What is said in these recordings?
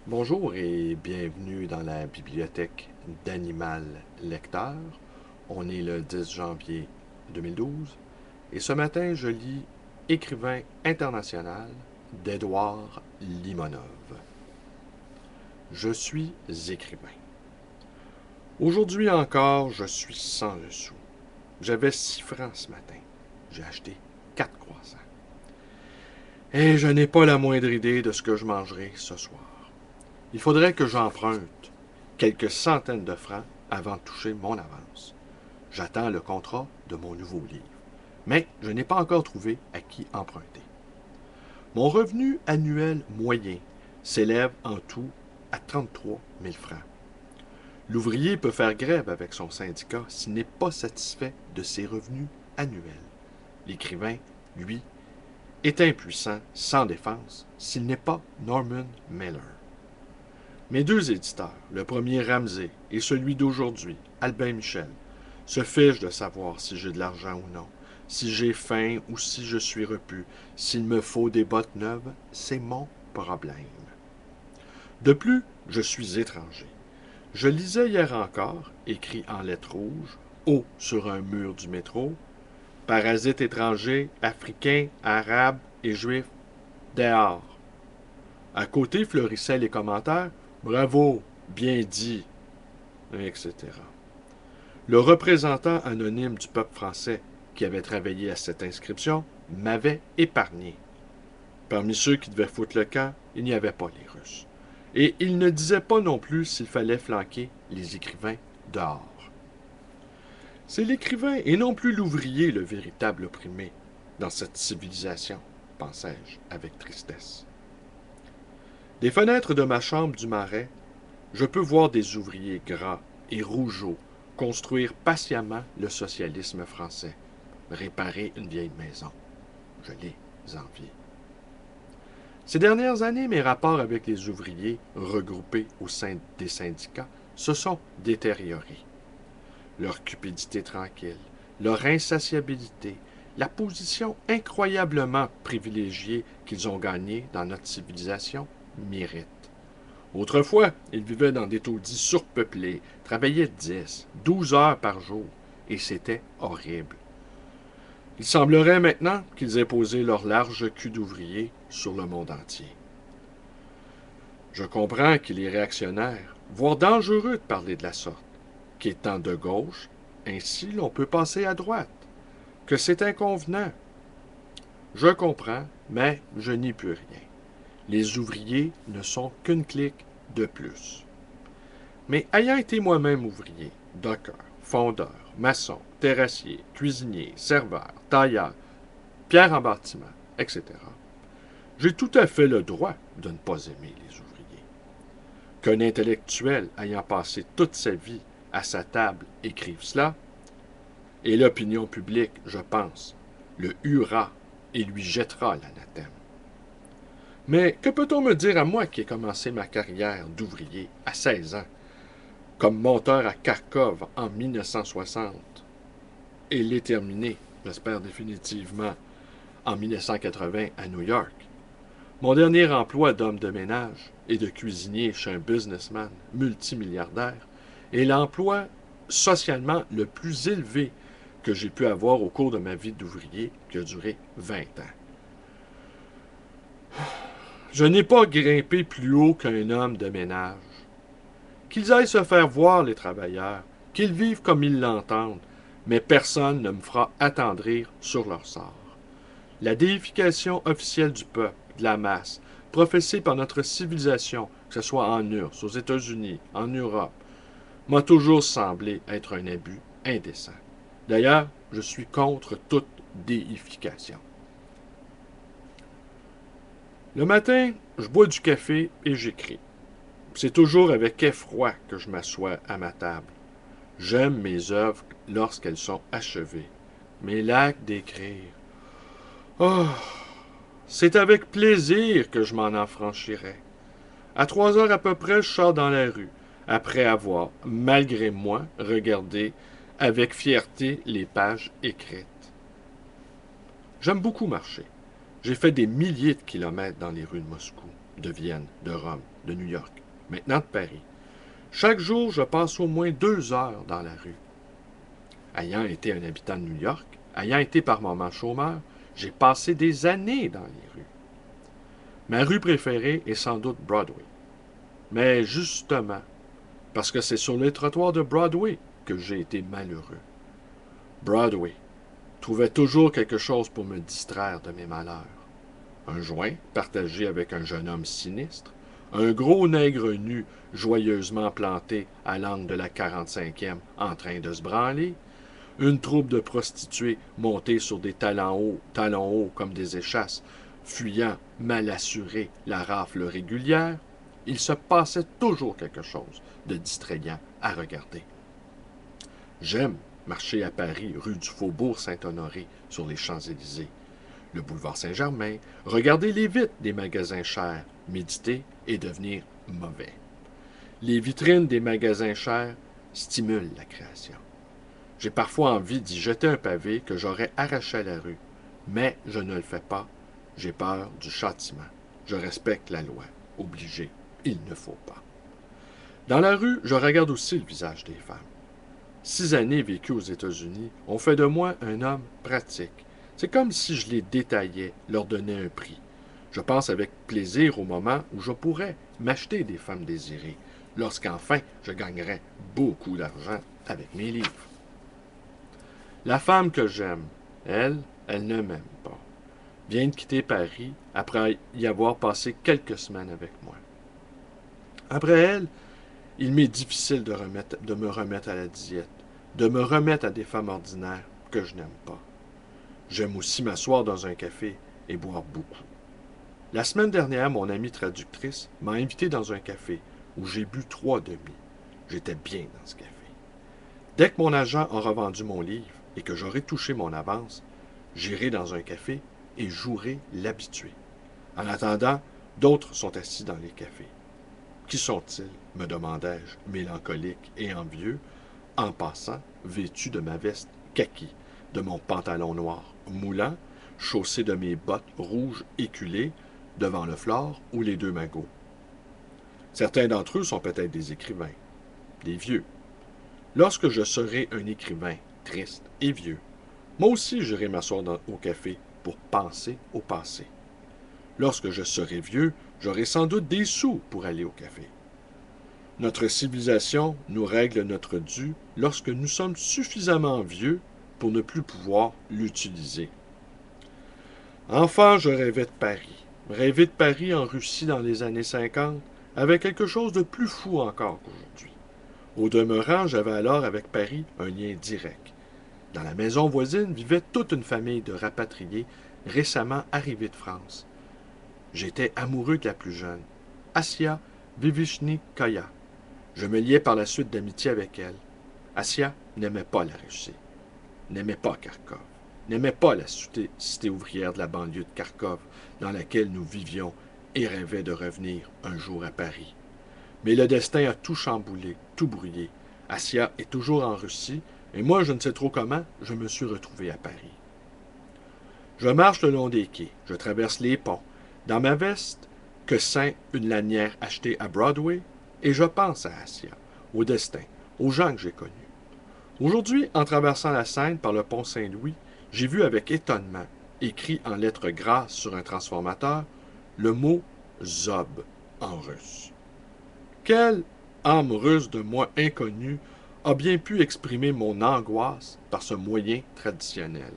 Bonjour et bienvenue dans la bibliothèque d'Animal Lecteur. On est le 10 janvier 2012 et ce matin je lis Écrivain international d'Édouard Limonov. Je suis écrivain. Aujourd'hui encore, je suis sans le sou. J'avais 6 francs ce matin. J'ai acheté 4 croissants. Et je n'ai pas la moindre idée de ce que je mangerai ce soir. Il faudrait que j'emprunte quelques centaines de francs avant de toucher mon avance. J'attends le contrat de mon nouveau livre. Mais je n'ai pas encore trouvé à qui emprunter. Mon revenu annuel moyen s'élève en tout à 33 000 francs. L'ouvrier peut faire grève avec son syndicat s'il n'est pas satisfait de ses revenus annuels. L'écrivain, lui, est impuissant, sans défense, s'il n'est pas Norman Mailer. Mes deux éditeurs, le premier Ramsay et celui d'aujourd'hui, Albin Michel, se fichent de savoir si j'ai de l'argent ou non, si j'ai faim ou si je suis repu, s'il me faut des bottes neuves, c'est mon problème. De plus, je suis étranger. Je lisais hier encore, écrit en lettres rouges, haut sur un mur du métro, parasites étrangers, africains, arabes et juifs, dehors. À côté fleurissaient les commentaires, bravo, bien dit, etc. Le représentant anonyme du peuple français qui avait travaillé à cette inscription m'avait épargné. Parmi ceux qui devaient foutre le camp, il n'y avait pas les Russes. Et il ne disait pas non plus s'il fallait flanquer les écrivains dehors. C'est l'écrivain et non plus l'ouvrier le véritable opprimé dans cette civilisation, pensai-je avec tristesse. Des fenêtres de ma chambre du Marais, je peux voir des ouvriers gras et rougeaux construire patiemment le socialisme français, réparer une vieille maison. Je les envie. Ces dernières années, mes rapports avec les ouvriers regroupés au sein des syndicats se sont détériorés. Leur cupidité tranquille, leur insatiabilité, la position incroyablement privilégiée qu'ils ont gagnée dans notre civilisation m'irritent. Autrefois, ils vivaient dans des taudis surpeuplés, travaillaient 10, 12 heures par jour, et c'était horrible. Il semblerait maintenant qu'ils aient posé leur large cul d'ouvrier sur le monde entier. Je comprends qu'il est réactionnaire, voire dangereux de parler de la sorte, qu'étant de gauche, ainsi l'on peut passer à droite, que c'est inconvenant. Je comprends, mais je n'y peux rien. Les ouvriers ne sont qu'une clique de plus. Mais ayant été moi-même ouvrier, docker, fondeur, maçon, terrassier, cuisinier, serveur, tailleur, pierre en bâtiment, etc., j'ai tout à fait le droit de ne pas aimer les ouvriers. Qu'un intellectuel ayant passé toute sa vie à sa table écrive cela, et l'opinion publique, je pense, le huera et lui jettera l'anathème. Mais que peut-on me dire à moi qui ai commencé ma carrière d'ouvrier à 16 ans, comme monteur à Kharkov en 1960, et l'ai terminé, j'espère définitivement, en 1980 à New York. Mon dernier emploi d'homme de ménage et de cuisinier chez un businessman multimilliardaire est l'emploi socialement le plus élevé que j'ai pu avoir au cours de ma vie d'ouvrier qui a duré 20 ans. Je n'ai pas grimpé plus haut qu'un homme de ménage. Qu'ils aillent se faire voir, les travailleurs, qu'ils vivent comme ils l'entendent, mais personne ne me fera attendrir sur leur sort. La déification officielle du peuple, de la masse, professée par notre civilisation, que ce soit en URSS, aux États-Unis, en Europe, m'a toujours semblé être un abus indécent. D'ailleurs, je suis contre toute déification. Le matin, je bois du café et j'écris. C'est toujours avec effroi que je m'assois à ma table. J'aime mes œuvres lorsqu'elles sont achevées. Mais l'acte d'écrire. Oh, c'est avec plaisir que je m'en affranchirai. À 3 heures à peu près, je sors dans la rue, après avoir, malgré moi, regardé avec fierté les pages écrites. J'aime beaucoup marcher. J'ai fait des milliers de kilomètres dans les rues de Moscou, de Vienne, de Rome, de New York, maintenant de Paris. Chaque jour, je passe au moins 2 heures dans la rue. Ayant été un habitant de New York, ayant été par moments chômeur, j'ai passé des années dans les rues. Ma rue préférée est sans doute Broadway. Mais justement, parce que c'est sur les trottoirs de Broadway que j'ai été malheureux. Broadway trouvait toujours quelque chose pour me distraire de mes malheurs. Un joint partagé avec un jeune homme sinistre, un gros nègre nu joyeusement planté à l'angle de la 45e en train de se branler, une troupe de prostituées montées sur des talons hauts comme des échasses, fuyant mal assurées la rafle régulière, il se passait toujours quelque chose de distrayant à regarder. J'aime marcher à Paris, rue du Faubourg Saint-Honoré, sur les Champs-Élysées, le boulevard Saint-Germain, regarder les vitres des magasins chers, méditer et devenir mauvais. Les vitrines des magasins chers stimulent la création. J'ai parfois envie d'y jeter un pavé que j'aurais arraché à la rue, mais je ne le fais pas. J'ai peur du châtiment. Je respecte la loi. Obligé, il ne faut pas. Dans la rue, je regarde aussi le visage des femmes. 6 années vécues aux États-Unis ont fait de moi un homme pratique. C'est comme si je les détaillais, leur donnais un prix. Je pense avec plaisir au moment où je pourrais m'acheter des femmes désirées, lorsqu'enfin je gagnerais beaucoup d'argent avec mes livres. La femme que j'aime, elle ne m'aime pas. Vient de quitter Paris après y avoir passé quelques semaines avec moi. Après elle, il m'est difficile de me remettre à la diète, de me remettre à des femmes ordinaires que je n'aime pas. J'aime aussi m'asseoir dans un café et boire beaucoup. La semaine dernière, mon amie traductrice m'a invité dans un café où j'ai bu 3 demi. J'étais bien dans ce café. Dès que mon agent aura vendu mon livre et que j'aurai touché mon avance, j'irai dans un café et jouerai l'habitué. En attendant, d'autres sont assis dans les cafés. Qui sont-ils? Me demandai-je, mélancolique et envieux, en passant, vêtu de ma veste kaki, de mon pantalon noir moulant, chaussé de mes bottes rouges éculées, devant le flore ou les 2 magots. Certains d'entre eux sont peut-être des écrivains, des vieux. Lorsque je serai un écrivain triste et vieux, moi aussi j'irai m'asseoir au café pour penser au passé. Lorsque je serai vieux, j'aurai sans doute des sous pour aller au café. Notre civilisation nous règle notre dû lorsque nous sommes suffisamment vieux pour ne plus pouvoir l'utiliser. Enfant, je rêvais de Paris. Rêver de Paris en Russie dans les années 50 avait quelque chose de plus fou encore qu'aujourd'hui. Au demeurant, j'avais alors avec Paris un lien direct. Dans la maison voisine vivait toute une famille de rapatriés récemment arrivés de France. J'étais amoureux de la plus jeune, Assia Vivichnikoya. Je me liai par la suite d'amitié avec elle. Assia n'aimait pas la Russie, n'aimait pas Kharkov, n'aimait pas la cité ouvrière de la banlieue de Kharkov dans laquelle nous vivions et rêvait de revenir un jour à Paris. Mais le destin a tout chamboulé, tout brouillé. Assia est toujours en Russie, et moi, je ne sais trop comment, je me suis retrouvé à Paris. Je marche le long des quais, je traverse les ponts, dans ma veste que ceint une lanière achetée à Broadway, et je pense à Assia, au destin, aux gens que j'ai connus. Aujourd'hui, en traversant la Seine par le pont Saint-Louis, j'ai vu avec étonnement, écrit en lettres grasses sur un transformateur, le mot Zob en russe. Quelle âme russe de moi inconnue a bien pu exprimer mon angoisse par ce moyen traditionnel?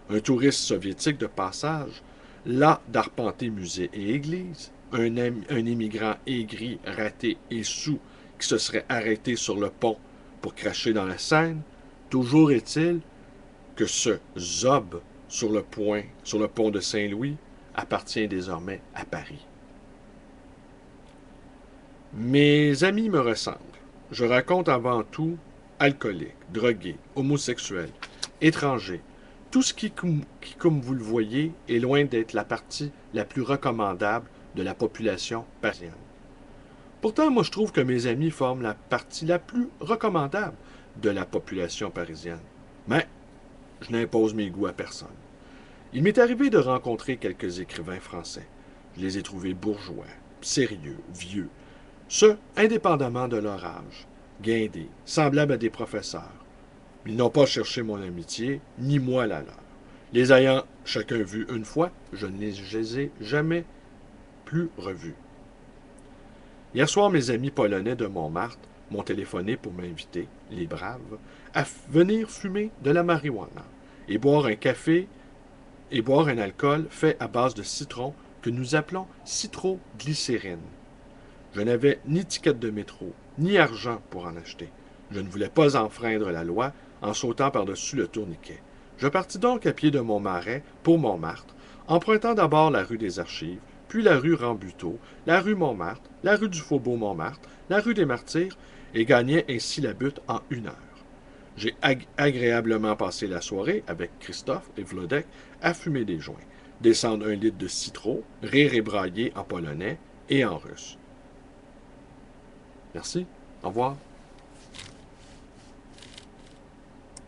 Un touriste soviétique de passage, las d'arpenter musées et églises, un immigrant aigri, raté et saoul qui se serait arrêté sur le pont pour cracher dans la Seine, toujours est-il que ce Zob sur le pont de Saint-Louis appartient désormais à Paris. Mes amis me ressemblent. Je raconte avant tout alcoolique, drogué, homosexuel, étranger. Tout ce qui, comme vous le voyez, est loin d'être la partie la plus recommandable de la population parisienne. Pourtant, moi, je trouve que mes amis forment la partie la plus recommandable de la population parisienne. Mais je n'impose mes goûts à personne. Il m'est arrivé de rencontrer quelques écrivains français. Je les ai trouvés bourgeois, sérieux, vieux, ce, indépendamment de leur âge, guindés, semblables à des professeurs. Ils n'ont pas cherché mon amitié, ni moi la leur. Les ayant chacun vus une fois, je ne les ai jamais plus revus. Hier soir, mes amis polonais de Montmartre m'ont téléphoné pour m'inviter, les braves, à venir fumer de la marijuana et boire un café et boire un alcool fait à base de citron que nous appelons citroglycérine. Je n'avais ni ticket de métro, ni argent pour en acheter. Je ne voulais pas enfreindre la loi en sautant par-dessus le tourniquet. Je partis donc à pied de Montmarais pour Montmartre, empruntant d'abord la rue des Archives, puis la rue Rambuteau, la rue Montmartre, la rue du Faubourg Montmartre, la rue des Martyrs, et gagnais ainsi la butte en 1 heure. J'ai agréablement passé la soirée avec Christophe et Vlodek à fumer des joints, descendre 1 litre de citron, rire et brailler en polonais et en russe. Merci. Au revoir.